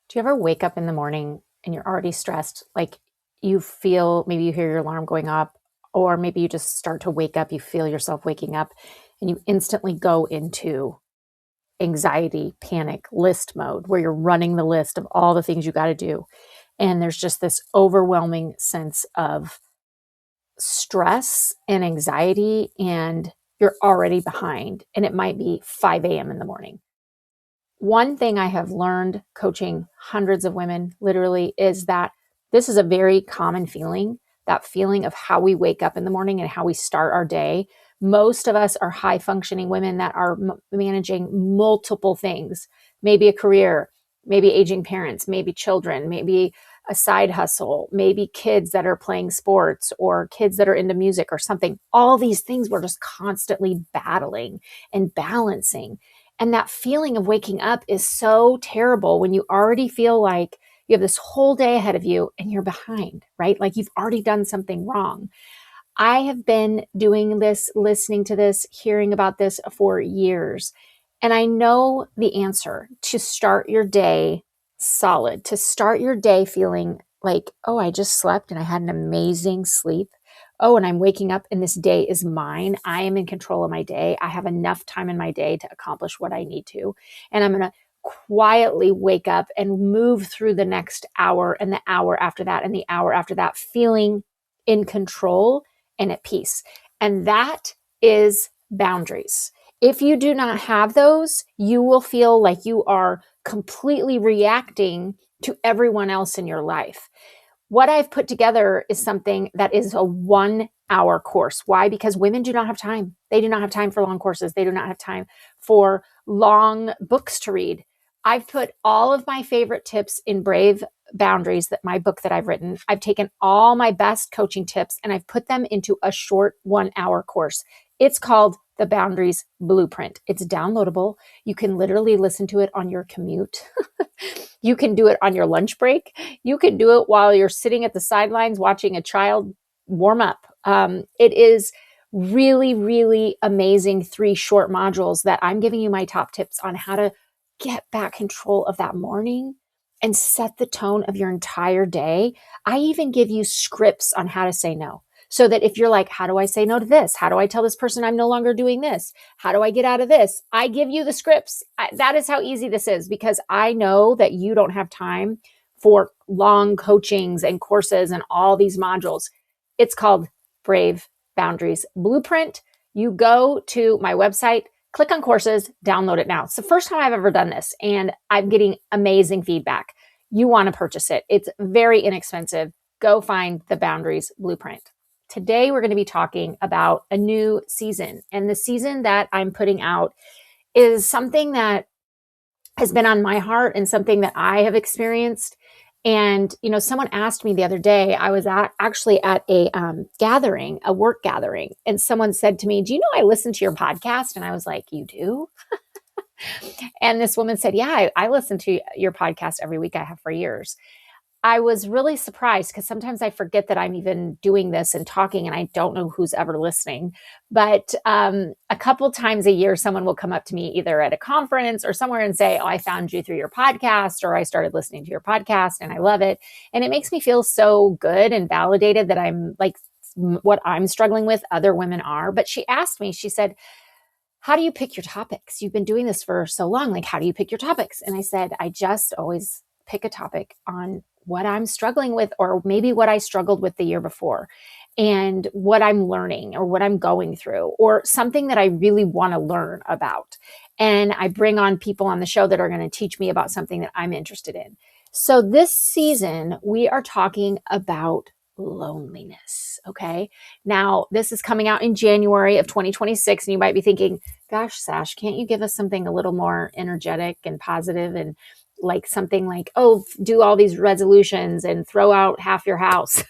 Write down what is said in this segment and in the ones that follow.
Do you ever wake up in the morning and you're already stressed? Like you feel, maybe you hear your alarm going up, or maybe you just start to wake up, you feel yourself waking up, and you instantly go into anxiety, panic, list mode where you're running the list of all the things you got to do. And there's just this overwhelming sense of stress and anxiety, and you're already behind. And it might be 5 a.m. in the morning. One thing I have learned coaching hundreds of women literally is that this is a very common feeling, that feeling of how we wake up in the morning and how we start our day. Most of us are high functioning women that are managing multiple things, maybe a career, maybe aging parents, maybe children, maybe a side hustle, maybe kids that are playing sports or kids that are into music or something. All these things we're just constantly battling and balancing. And that feeling of waking up is so terrible when you already feel like you have this whole day ahead of you and you're behind, right? Like you've already done something wrong. I have been doing this, listening to this, hearing about this for years. And I know the answer to start your day solid, to start your day feeling like, oh, I just slept and I had an amazing sleep. Oh, and I'm waking up and this day is mine. I am in control of my day. I have enough time in my day to accomplish what I need to. And I'm going to quietly wake up and move through the next hour and the hour after that and the hour after that, feeling in control and at peace. And that is boundaries. If you do not have those, you will feel like you are completely reacting to everyone else in your life. What I've put together is something that is a 1 hour course. Why? Because women do not have time. They do not have time for long courses. They do not have time for long books to read. I've put all of my favorite tips in Brave Boundaries, that my book that I've written. I've taken all my best coaching tips and I've put them into a short 1 hour course. It's called the Boundaries Blueprint. It's downloadable. You can literally listen to it on your commute. You can do it on your lunch break. You can do it while you're sitting at the sidelines watching a child warm up. It is really, really amazing 3 short modules that I'm giving you my top tips on how to get back control of that morning and set the tone of your entire day. I even give you scripts on how to say no. So that if you're like, how do I say no to this? How do I tell this person I'm no longer doing this? How do I get out of this? I give you the scripts. That is how easy this is, because I know that you don't have time for long coachings and courses and all these modules. It's called Brave Boundaries Blueprint. You go to my website, click on courses, download it now. It's the first time I've ever done this, and I'm getting amazing feedback. You want to purchase it. It's very inexpensive. Go find the Boundaries Blueprint. Today, we're going to be talking about a new season. And the season that I'm putting out is something that has been on my heart and something that I have experienced. And, someone asked me the other day, I was actually at a gathering, a work gathering. And someone said to me, do you know I listen to your podcast? And I was like, you do? And this woman said, yeah, I listen to your podcast every week. I have for years. I was really surprised because sometimes I forget that I'm even doing this and talking and I don't know who's ever listening. But a couple times a year, someone will come up to me either at a conference or somewhere and say, oh, I found you through your podcast, or I started listening to your podcast and I love it. And it makes me feel so good and validated that I'm like, what I'm struggling with, other women are. But she asked me, she said, how do you pick your topics? You've been doing this for so long. Like, how do you pick your topics? And I said, I just always pick a topic on what I'm struggling with, or maybe what I struggled with the year before, and what I'm learning or what I'm going through, or something that I really want to learn about. And I bring on people on the show that are going to teach me about something that I'm interested in. So this season, we are talking about loneliness. Okay. Now, this is coming out in January of 2026. And you might be thinking, gosh, Sash, can't you give us something a little more energetic and positive, and like something like, oh, do all these resolutions and throw out half your house?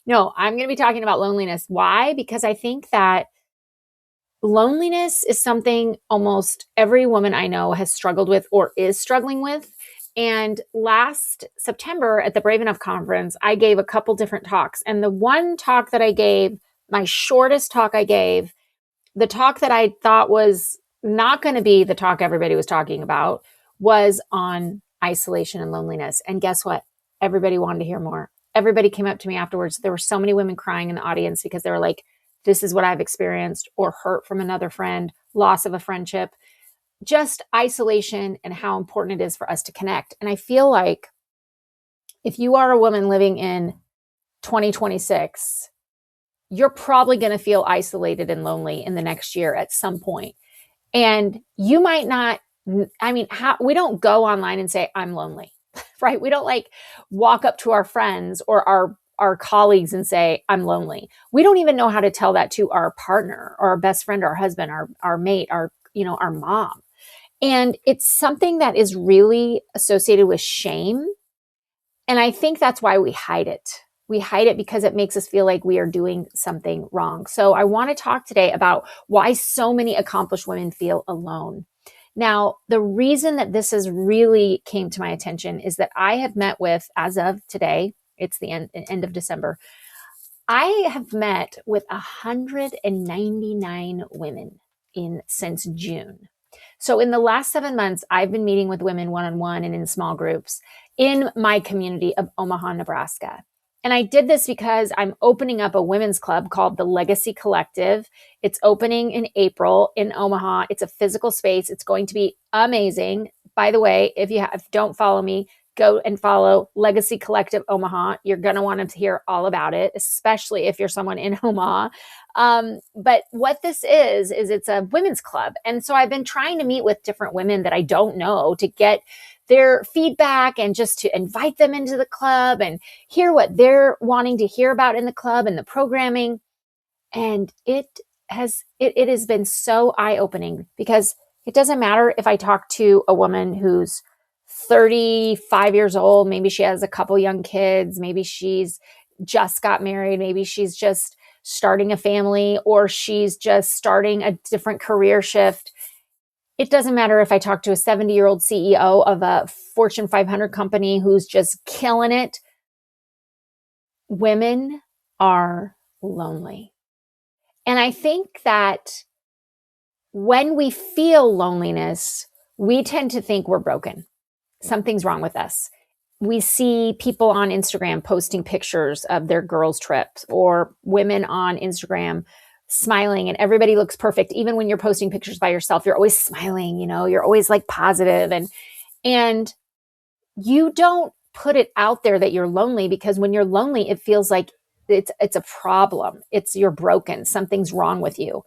No, I'm going to be talking about loneliness. Why? Because I think that loneliness is something almost every woman I know has struggled with or is struggling with. And last September at the Brave Enough conference, I gave a couple different talks. And the one talk that I gave, my shortest talk I gave, the talk that I thought was not going to be the talk everybody was talking about, was on isolation and loneliness. And guess what? Everybody wanted to hear more. Everybody came up to me afterwards. There were so many women crying in the audience because they were like, this is what I've experienced, or hurt from another friend, loss of a friendship, just isolation, and how important it is for us to connect. And I feel like if you are a woman living in 2026, you're probably going to feel isolated and lonely in the next year at some point. And you might not, we don't go online and say, I'm lonely, right? We don't like walk up to our friends or our colleagues and say, I'm lonely. We don't even know how to tell that to our partner or our best friend, our husband, our mate, our mom. And it's something that is really associated with shame. And I think that's why we hide it. We hide it because it makes us feel like we are doing something wrong. So I want to talk today about why so many accomplished women feel alone. Now, the reason that this has really came to my attention is that I have met with, as of today, it's the end of December, I have met with 199 women since June. So in the last 7 months, I've been meeting with women one-on-one and in small groups in my community of Omaha, Nebraska. And I did this because I'm opening up a women's club called the Legacy Collective. It's opening in April in Omaha. It's a physical space. It's going to be amazing. By the way, if you don't follow me, go and follow Legacy Collective Omaha. You're going to want to hear all about it, especially if you're someone in Omaha. But what this is it's a women's club. And so I've been trying to meet with different women that I don't know to get their feedback and just to invite them into the club and hear what they're wanting to hear about in the club and the programming. And it has been so eye-opening, because it doesn't matter if I talk to a woman who's 35 years old, maybe she has a couple young kids, maybe she's just got married, maybe she's just starting a family, or she's just starting a different career shift. It doesn't matter if I talk to a 70-year-old CEO of a Fortune 500 company who's just killing it. Women are lonely. And I think that when we feel loneliness, we tend to think we're broken. Something's wrong with us. We see people on Instagram posting pictures of their girls' trips, or women on Instagram smiling and everybody looks perfect. Even when you're posting pictures by yourself, you're always smiling, you're always like positive, and you don't put it out there that you're lonely, because when you're lonely, it feels like it's a problem. You're broken. Something's wrong with you.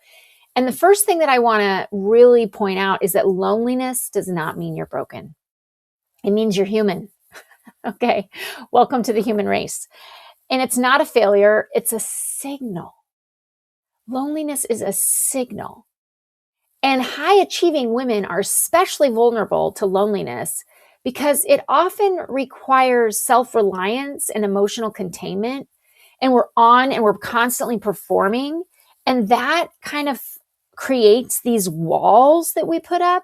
And the first thing that I want to really point out is that loneliness does not mean you're broken. It means you're human. Okay. Welcome to the human race. And it's not a failure. It's a signal. Loneliness is a signal. And high achieving women are especially vulnerable to loneliness because it often requires self-reliance and emotional containment. And we're constantly performing. And that kind of creates these walls that we put up,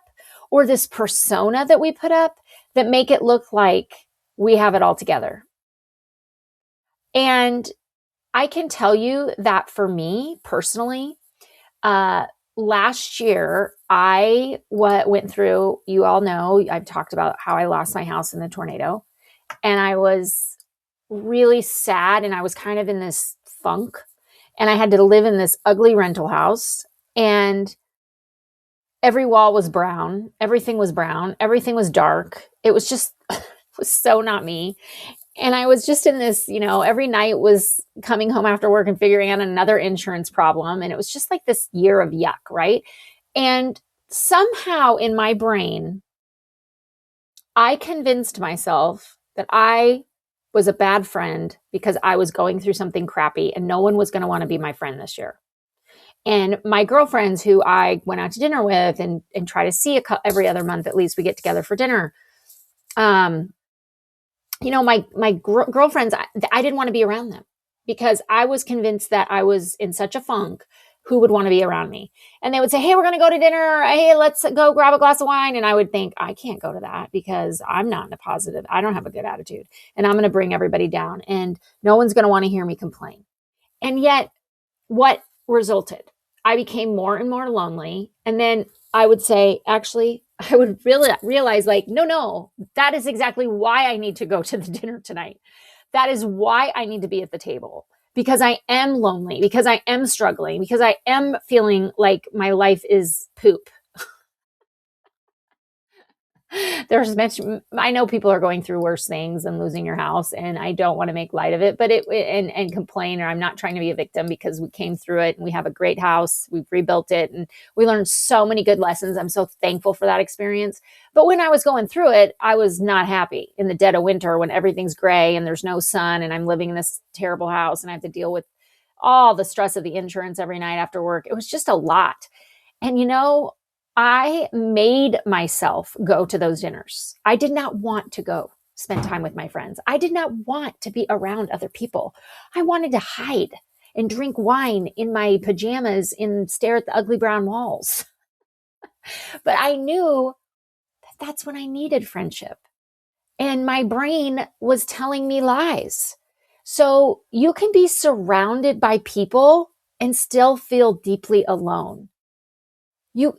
or this persona that we put up, that make it look like we have it all together. And I can tell you that for me personally, last year, I went through, you all know, I've talked about how I lost my house in the tornado, and I was really sad, and I was kind of in this funk, and I had to live in this ugly rental house, and every wall was brown. Everything was brown. Everything was dark. It was just, it was so not me. And I was just in this, every night was coming home after work and figuring out another insurance problem. And it was just like this year of yuck, right? And somehow in my brain, I convinced myself that I was a bad friend because I was going through something crappy and no one was going to want to be my friend this year. And my girlfriends, who I went out to dinner with and try to see every other month, at least we get together for dinner. My girlfriends, I didn't want to be around them because I was convinced that I was in such a funk. Who would want to be around me? And they would say, hey, we're going to go to dinner. Hey, let's go grab a glass of wine. And I would think, I can't go to that because I'm not in a positive. I don't have a good attitude, and I'm going to bring everybody down, and no one's going to want to hear me complain. And yet what resulted? I became more and more lonely. And then I would say, actually, I would really realize like, no, that is exactly why I need to go to the dinner tonight. That is why I need to be at the table, because I am lonely, because I am struggling, because I am feeling like my life is poop. There's mention, I know people are going through worse things than losing your house, and I don't want to make light of it, but and complain, or I'm not trying to be a victim, because we came through it and we have a great house. We've rebuilt it and we learned so many good lessons. I'm so thankful for that experience. But when I was going through it, I was not happy in the dead of winter when everything's gray and there's no sun and I'm living in this terrible house and I have to deal with all the stress of the insurance every night after work. It was just a lot. And I made myself go to those dinners. I did not want to go spend time with my friends. I did not want to be around other people. I wanted to hide and drink wine in my pajamas and stare at the ugly brown walls. But I knew that that's when I needed friendship. And my brain was telling me lies. So you can be surrounded by people and still feel deeply alone.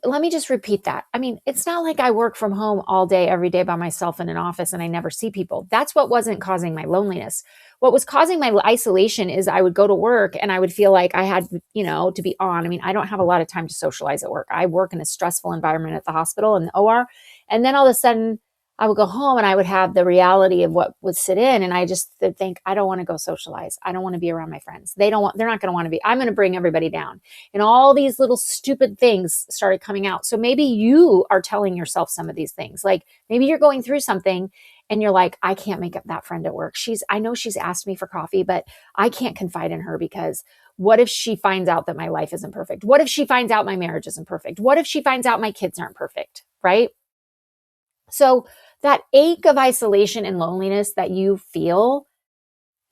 Let me just repeat that. I mean, it's not like I work from home all day, every day by myself in an office and I never see people. That's what wasn't causing my loneliness. What was causing my isolation is I would go to work and I would feel like I had, to be on. I mean, I don't have a lot of time to socialize at work. I work in a stressful environment at the hospital and the OR. And then all of a sudden I would go home and I would have the reality of what would sit in. And I just think, I don't want to go socialize. I don't want to be around my friends. They're not going to want to be, I'm going to bring everybody down. And all these little stupid things started coming out. So maybe you are telling yourself some of these things. Like maybe you're going through something and you're like, I can't make up that friend at work. I know she's asked me for coffee, but I can't confide in her because what if she finds out that my life isn't perfect? What if she finds out my marriage isn't perfect? What if she finds out my kids aren't perfect? Right? So that ache of isolation and loneliness that you feel,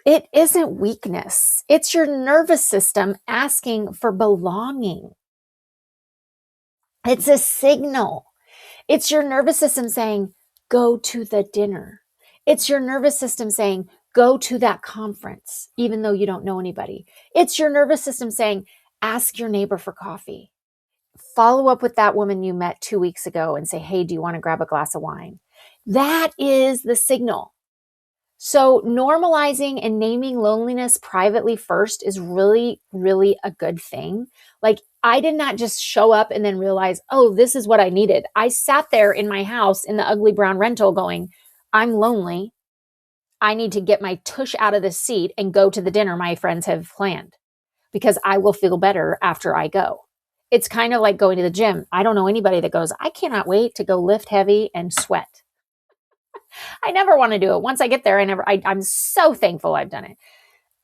it isn't weakness. It's your nervous system asking for belonging. It's a signal. It's your nervous system saying, go to the dinner. It's your nervous system saying, go to that conference, even though you don't know anybody. It's your nervous system saying, ask your neighbor for coffee. Follow up with that woman you met 2 weeks ago and say, hey, do you want to grab a glass of wine? That is the signal. So normalizing and naming loneliness privately first is really, really a good thing. Like I did not just show up and then realize, oh, this is what I needed. I sat there in my house in the ugly brown rental going, I'm lonely. I need to get my tush out of the seat and go to the dinner my friends have planned because I will feel better after I go. It's kind of like going to the gym. I don't know anybody that goes, I cannot wait to go lift heavy and sweat. I never want to do it. Once I get there, I'm so thankful I've done it.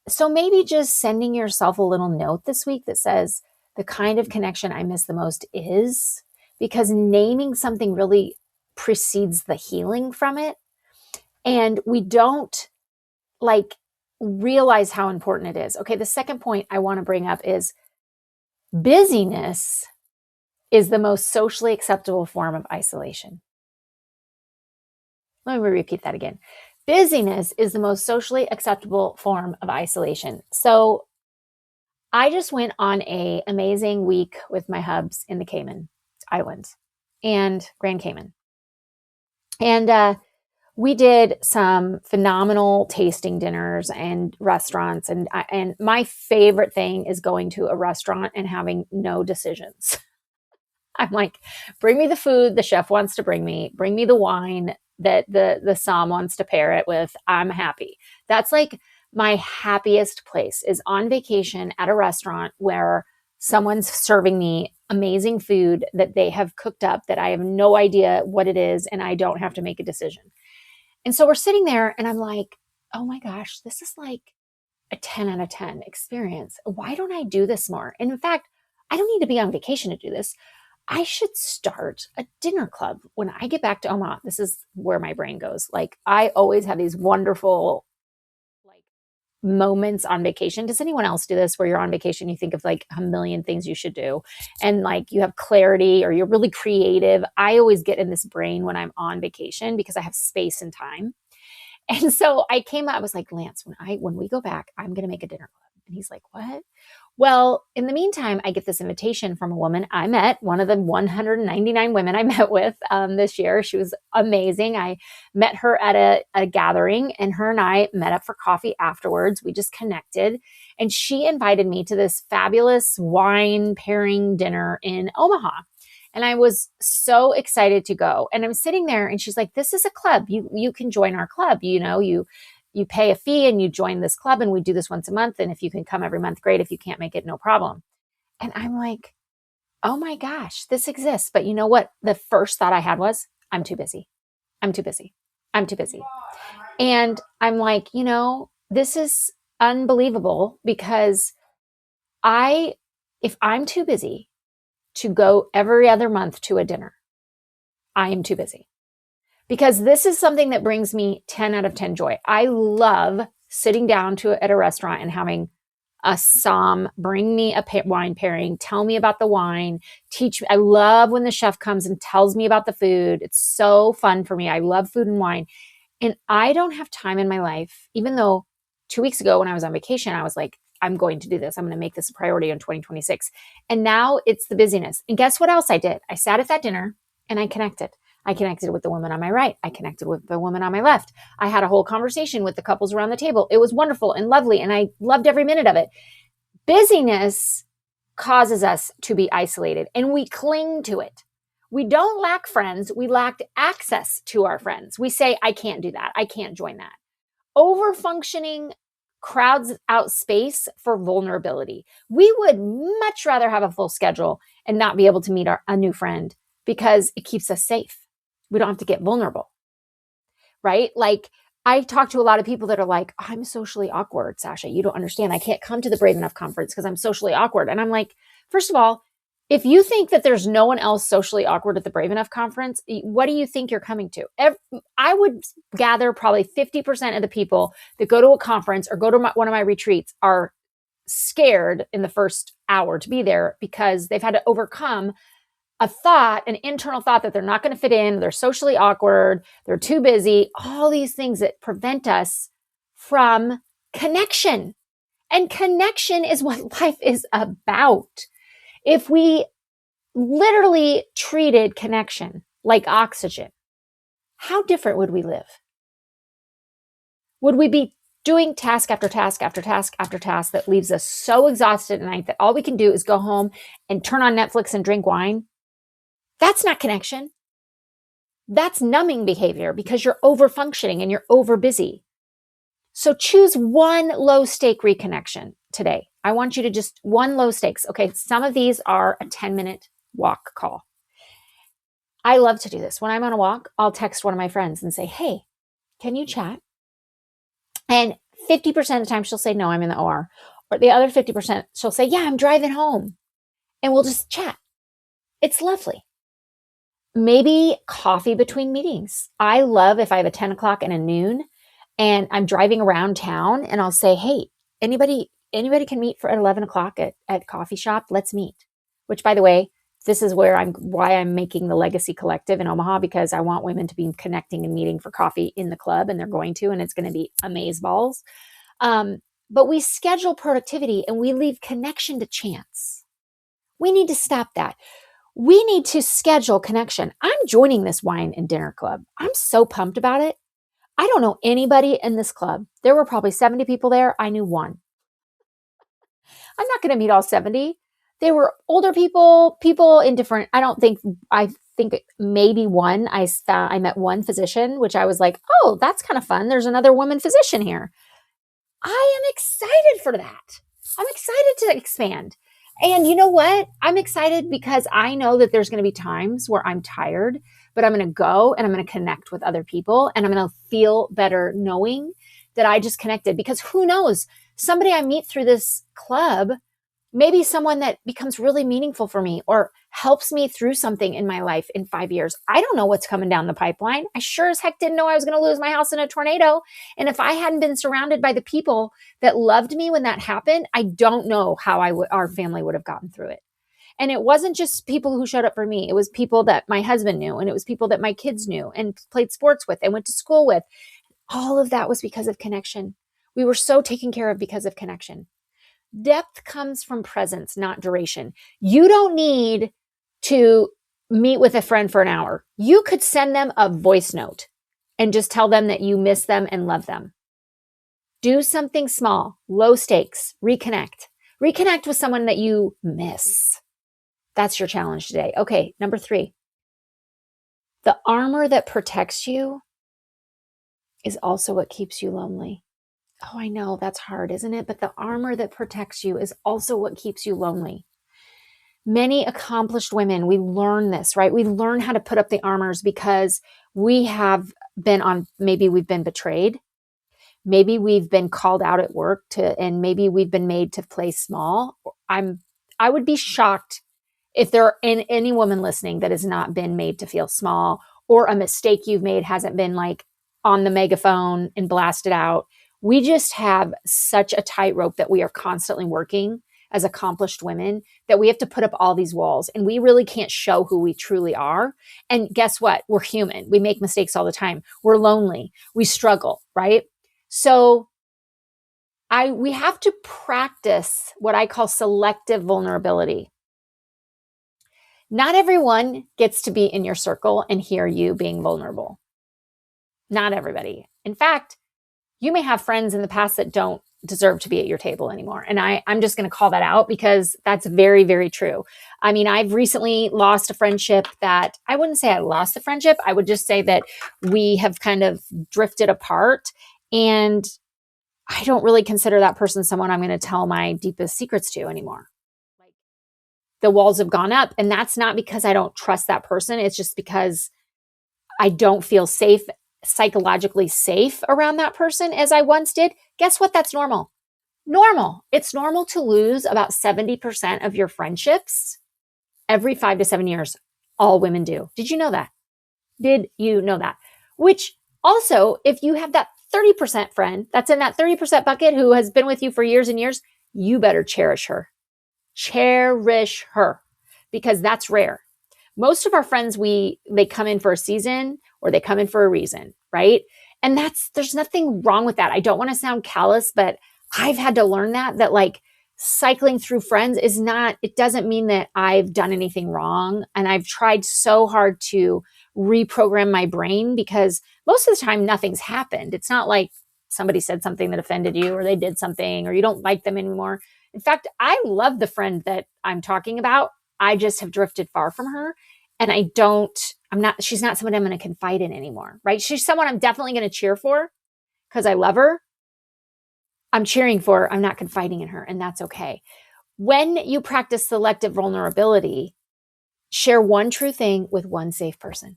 So maybe just sending yourself a little note this week that says the kind of connection I miss the most is, because naming something really precedes the healing from it. And we don't realize how important it is. Okay. The second point I want to bring up is busyness is the most socially acceptable form of isolation. Let me repeat that again. Busyness is the most socially acceptable form of isolation. So I just went on an amazing week with my hubs in the Cayman Islands and Grand Cayman. And we did some phenomenal tasting dinners and restaurants. And my favorite thing is going to a restaurant and having no decisions. I'm like, bring me the food the chef wants to bring me the wine that the som wants to pair it with. I'm happy. That's like my happiest place, is on vacation at a restaurant where someone's serving me amazing food that they have cooked up that I have no idea what it is and I don't have to make a decision. And so we're sitting there and I'm like, oh my gosh, this is like a 10 out of 10 experience. Why don't I do this more? And in fact, I don't need to be on vacation to do this. I should start a dinner club when I get back to Omaha. This is where my brain goes. Like I always have these wonderful moments on vacation. Does anyone else do this where you're on vacation, you think of like a million things you should do and you have clarity or you're really creative? I always get in this brain when I'm on vacation because I have space and time. And so I came out, I was like, Lance, when we go back, I'm going to make a dinner club. And he's like, what? Well, in the meantime, I get this invitation from a woman I met, one of the 199 women I met with this year. She was amazing. I met her at a gathering, and her and I met up for coffee afterwards. We just connected, and she invited me to this fabulous wine pairing dinner in Omaha. And I was so excited to go. And I'm sitting there, and she's like, this is a club. You can join our club. You pay a fee and you join this club, and we do this once a month. And if you can come every month, great. If you can't make it, no problem. And I'm like, oh my gosh, this exists. But you know what? The first thought I had was, I'm too busy. I'm too busy. I'm too busy. And I'm like, this is unbelievable, because if I'm too busy to go every other month to a dinner, I am too busy. Because this is something that brings me 10 out of 10 joy. I love sitting down at a restaurant and having a som bring me a wine pairing, tell me about the wine, teach me. I love when the chef comes and tells me about the food. It's so fun for me. I love food and wine. And I don't have time in my life, even though 2 weeks ago when I was on vacation, I was like, I'm going to do this. I'm going to make this a priority in 2026. And now it's the busyness. And guess what else I did? I sat at that dinner and I connected. I connected with the woman on my right. I connected with the woman on my left. I had a whole conversation with the couples around the table. It was wonderful and lovely, and I loved every minute of it. Busyness causes us to be isolated, and we cling to it. We don't lack friends. We lack access to our friends. We say, I can't do that. I can't join that. Overfunctioning crowds out space for vulnerability. We would much rather have a full schedule and not be able to meet a new friend, because it keeps us safe. We don't have to get vulnerable, right? Like, I talk to a lot of people that are like, I'm socially awkward, Sasha. You don't understand. I can't come to the Brave Enough conference because I'm socially awkward. And I'm like, first of all, if you think that there's no one else socially awkward at the Brave Enough conference, what do you think you're coming to? I would gather probably 50% of the people that go to a conference or go to one of my retreats are scared in the first hour to be there, because they've had to overcome an internal thought that they're not going to fit in, they're socially awkward, they're too busy, all these things that prevent us from connection. And connection is what life is about. If we literally treated connection like oxygen, how different would we live? Would we be doing task after task after task after task that leaves us so exhausted at night that all we can do is go home and turn on Netflix and drink wine? That's not connection. That's numbing behavior, because you're over functioning and you're over busy. So choose one low stake reconnection today. I want you to just one low stakes. Okay, some of these are a 10-minute walk call. I love to do this. When I'm on a walk, I'll text one of my friends and say, hey, can you chat? And 50% of the time she'll say, no, I'm in the OR. Or the other 50%, she'll say, yeah, I'm driving home. And we'll just chat. It's lovely. Maybe coffee between meetings. I love if I have a 10 o'clock and a noon and I'm driving around town, and I'll say, hey, anybody can meet for at 11 o'clock at coffee shop. Let's meet. Which, by the way, this is why I'm making the Legacy Collective in Omaha, because I want women to be connecting and meeting for coffee in the club, and they're going to, and it's going to be amazeballs. But we schedule productivity and we leave connection to chance. We need to stop that. We need to schedule connection. I'm joining this wine and dinner club. I'm so pumped about it. I don't know anybody in this club. There were probably 70 people there. I knew one. I'm not going to meet all 70. They were older people in different, I think maybe one. I met one physician, which I was like, oh, that's kind of fun. There's another woman physician here. I am excited for that. I'm excited to expand. And you know what? I'm excited because I know that there's going to be times where I'm tired, but I'm going to go and I'm going to connect with other people, and I'm going to feel better knowing that I just connected. Because who knows, somebody I meet through this club, maybe someone that becomes really meaningful for me or helps me through something in my life in 5 years. I don't know what's coming down the pipeline. I sure as heck didn't know I was going to lose my house in a tornado. And if I hadn't been surrounded by the people that loved me when that happened, I don't know how our family would have gotten through it. And it wasn't just people who showed up for me. It was people that my husband knew, and it was people that my kids knew and played sports with and went to school with. All of that was because of connection. We were so taken care of because of connection. Depth comes from presence, not duration. You don't need to meet with a friend for an hour. You could send them a voice note and just tell them that you miss them and love them. Do something small, low stakes, reconnect. Reconnect with someone that you miss. That's your challenge today. Okay, number 3. The armor that protects you is also what keeps you lonely. Oh, I know that's hard, isn't it? But the armor that protects you is also what keeps you lonely. Many accomplished women, we learn this, right? We learn how to put up the armors because we have maybe we've been betrayed. Maybe we've been called out at work and maybe we've been made to play small. I would be shocked if there are any woman listening that has not been made to feel small, or a mistake you've made hasn't been like on the megaphone and blasted out. We just have such a tightrope that we are constantly working as accomplished women that we have to put up all these walls, and we really can't show who we truly are. And guess what? We're human. We make mistakes all the time. We're lonely. We struggle, right? So we have to practice what I call selective vulnerability. Not everyone gets to be in your circle and hear you being vulnerable. Not everybody. In fact, you may have friends in the past that don't deserve to be at your table anymore. And I'm just going to call that out because that's very, very true. I mean, I've recently lost a friendship that I wouldn't say I lost the friendship. I would just say that we have kind of drifted apart, and I don't really consider that person someone I'm going to tell my deepest secrets to anymore. The walls have gone up, and that's not because I don't trust that person. It's just because I don't feel safe, psychologically safe around that person as I once did. Guess what? That's normal. Normal. It's normal to lose about 70% of your friendships every 5 to 7 years. All women do. Did you know that? Did you know that? Which also, if you have that 30% friend that's in that 30% bucket who has been with you for years and years, you better cherish her. Cherish her, because that's rare. Most of our friends, they come in for a season or they come in for a reason, right? And there's nothing wrong with that. I don't want to sound callous, but I've had to learn that like cycling through friends it doesn't mean that I've done anything wrong. And I've tried so hard to reprogram my brain because most of the time nothing's happened. It's not like somebody said something that offended you or they did something or you don't like them anymore. In fact, I love the friend that I'm talking about. I just have drifted far from her. And she's not someone I'm going to confide in anymore, right? She's someone I'm definitely going to cheer for because I love her. I'm cheering for her. I'm not confiding in her, and that's okay. When you practice selective vulnerability, share one true thing with one safe person.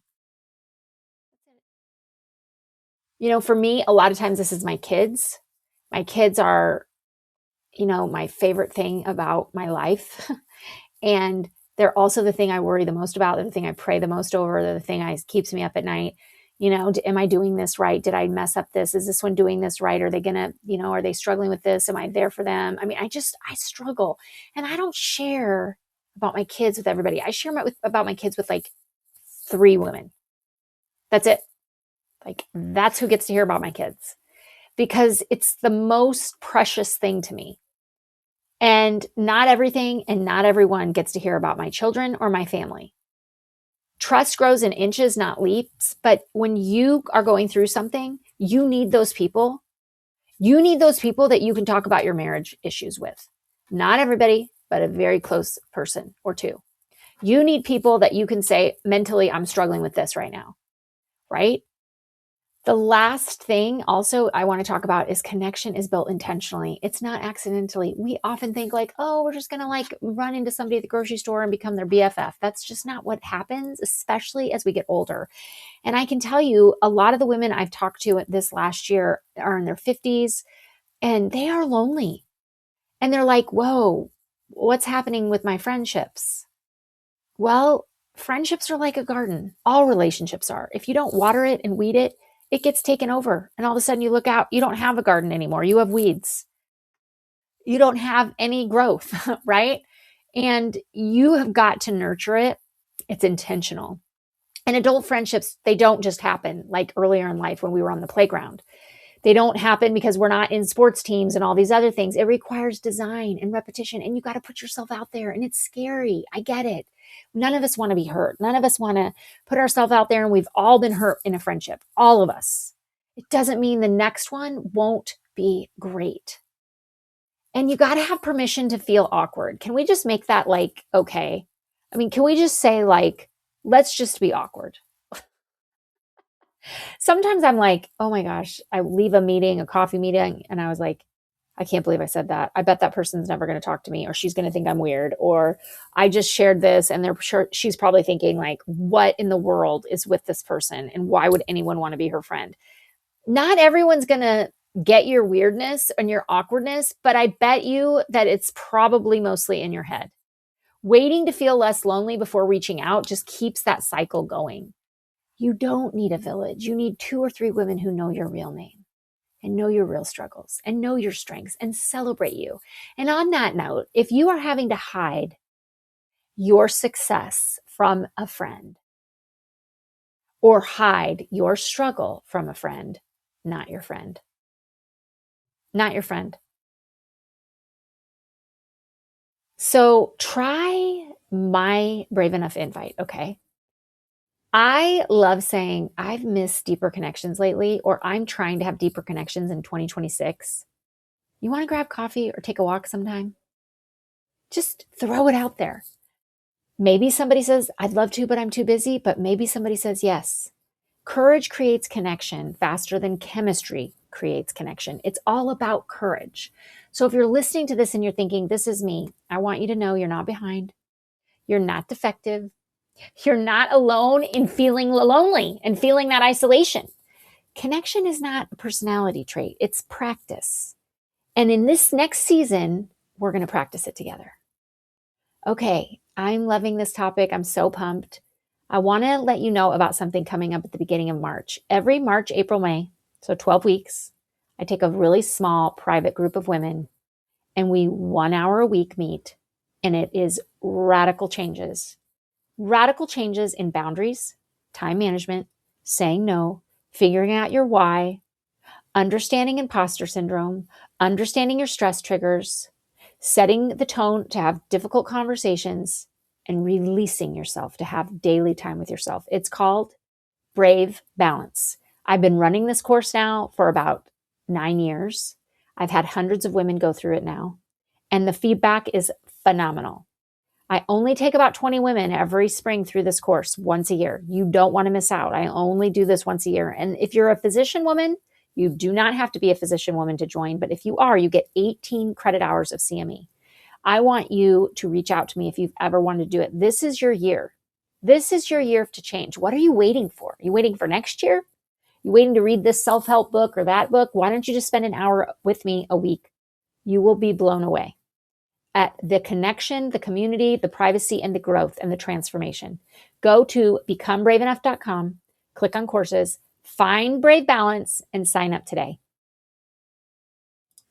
You know, for me, a lot of times this is my kids. My kids are, my favorite thing about my life. And they're also the thing I worry the most about. They're the thing I pray the most over. They're the thing that keeps me up at night. Am I doing this right? Did I mess up this? Is this one doing this right? Are they gonna, are they struggling with this? Am I there for them? I mean, I struggle, and I don't share about my kids with everybody. I share about my kids with like 3 women. That's it. Like, that's who gets to hear about my kids, because it's the most precious thing to me. And not everything and not everyone gets to hear about my children or my family. Trust grows in inches, not leaps. But when you are going through something, you need those people. You need those people that you can talk about your marriage issues with. Not everybody, but a very close person or 2. You need people that you can say, mentally, I'm struggling with this right now, right? The last thing also I want to talk about is connection is built intentionally. It's not accidentally. We often think like, oh, we're just going to like run into somebody at the grocery store and become their BFF. That's just not what happens, especially as we get older. And I can tell you, a lot of the women I've talked to this last year are in their 50s, and they are lonely. And they're like, whoa, what's happening with my friendships? Well, friendships are like a garden. All relationships are. If you don't water it and weed it, it gets taken over. And all of a sudden you look out, you don't have a garden anymore. You have weeds. You don't have any growth, right? And you have got to nurture it. It's intentional. And adult friendships, they don't just happen like earlier in life when we were on the playground. They don't happen because we're not in sports teams and all these other things. It requires design and repetition, and you got to put yourself out there, and it's scary. I get it. None of us want to be hurt. None of us want to put ourselves out there, and we've all been hurt in a friendship, all of us. It doesn't mean the next one won't be great. And you got to have permission to feel awkward. Can we just make that like, okay? I mean, can we just say like, let's just be awkward? Sometimes I'm like, oh my gosh, I leave a meeting, a coffee meeting, and I was like, I can't believe I said that. I bet that person's never going to talk to me, or she's going to think I'm weird, or I just shared this and they're sure she's probably thinking like, what in the world is with this person? And why would anyone want to be her friend? Not everyone's going to get your weirdness and your awkwardness, but I bet you that it's probably mostly in your head. Waiting to feel less lonely before reaching out just keeps that cycle going. You don't need a village. You need 2 or 3 women who know your real name and know your real struggles and know your strengths and celebrate you. And on that note, if you are having to hide your success from a friend or hide your struggle from a friend, not your friend. Not your friend. So try my Brave Enough invite, okay? I love saying I've missed deeper connections lately, or I'm trying to have deeper connections in 2026. You want to grab coffee or take a walk sometime? Just throw it out there. Maybe somebody says, I'd love to, but I'm too busy. But maybe somebody says yes. Courage creates connection faster than chemistry creates connection. It's all about courage. So if you're listening to this and you're thinking, this is me, I want you to know you're not behind. You're not defective. You're not alone in feeling lonely and feeling that isolation. Connection is not a personality trait. It's practice. And in this next season, we're going to practice it together. Okay, I'm loving this topic. I'm so pumped. I want to let you know about something coming up at the beginning of March. Every March, April, May, so 12 weeks, I take a really small private group of women and we 1 hour a week meet, and it is radical changes. Radical changes in boundaries, time management, saying no, figuring out your why, understanding imposter syndrome, understanding your stress triggers, setting the tone to have difficult conversations, and releasing yourself to have daily time with yourself. It's called Brave Balance. I've been running this course now for about 9 years. I've had hundreds of women go through it now, and the feedback is phenomenal. I only take about 20 women every spring through this course once a year. You don't want to miss out. I only do this once a year. And if you're a physician woman, you do not have to be a physician woman to join. But if you are, you get 18 credit hours of CME. I want you to reach out to me if you've ever wanted to do it. This is your year. This is your year to change. What are you waiting for? Are you waiting for next year? You waiting to read this self-help book or that book? Why don't you just spend an hour with me a week? You will be blown away at the connection, the community, the privacy, and the growth and the transformation. Go to becomebraveenough.com, click on courses, find Brave Balance, and sign up today.